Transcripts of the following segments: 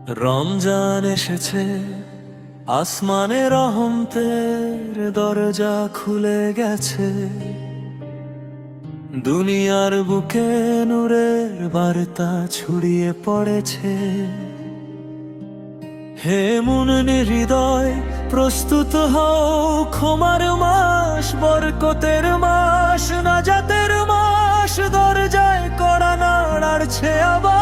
রমজান এসেছে, আসমানে রহমতের দরজা খুলে গেছে। দুনিয়ার বুকে নূরের বার্তা ছড়িয়ে পড়েছে। হে মুমিনের হৃদয়, প্রস্তুত হও, ক্ষমার মাস, বরকতের মাস, নাজাতের মাস দরজায় কড়া নাড়ছে আবার।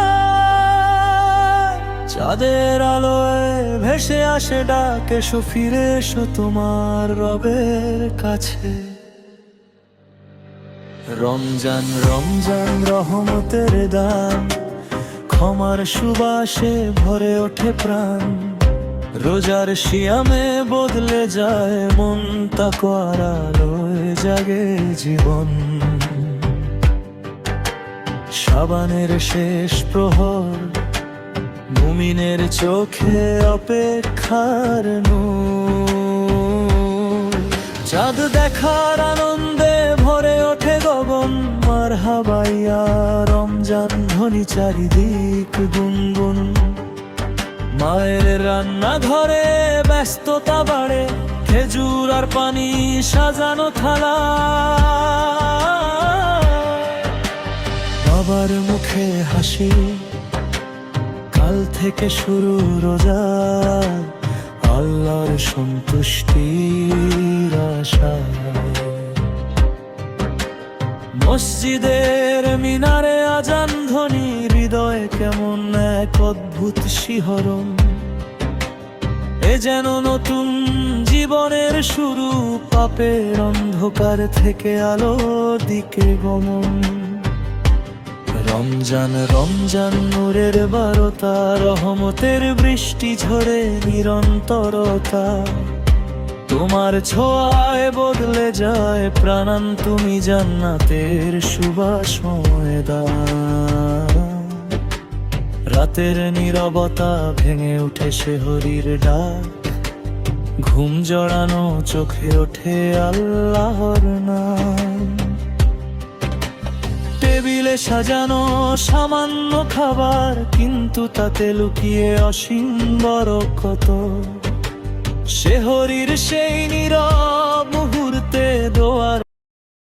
চাঁদের আলোয় ভেসে আসে ডাক, এসো ফিরে এসো তোমার রবের কাছে। রমজান রমজান রহমতের দান, ক্ষমার সুবাসে ভরে ওঠে প্রাণ। রোজার শিয়ামে বদলে যায় মন, তাকওয়ার আলোয় জাগে জীবন। শাবানের শেষ প্রহর, মুমিনের চোখে অপেক্ষার নূর। চাঁদ দেখার আনন্দে ভরে ওঠে গগন, মারহাবা ইয়া রমজান ধ্বনি চারিদিক গুনগুন। মায়ের রান্না ঘরে ব্যস্ততা বাড়ে, খেজুর আর পানি সাজানো থালা। বাবার মুখে হাসি, কাল থেকে শুরু রোজা, আল্লাহর সন্তুষ্টির আশায়। মসজিদের মিনারে আজান ধ্বনি, হৃদয়ে কেমন এক অদ্ভুত শিহরণ। এ যেন নতুন জীবনের শুরু, পাপের অন্ধকার থেকে আলোর দিকে গমন। রমজান রমজান নূরের বারতা, রহমতের বৃষ্টি ঝরে নিরন্তরতা। তোমার ছোঁয়ায় বদলে যায় প্রাণ, তুমি জান্নাতের সুবাসময় দান। রাতের নীরবতা ভেঙে উঠে সেহরির ডাক, ঘুম জড়ানো চোখে ওঠে আল্লাহর নাম। টেবিলে সাজানো সামান্য খাবার, কিন্তু তাতে লুকিয়ে অসীম বরকত। সেহরির সেই নীরব মুহূর্তে দোয়ার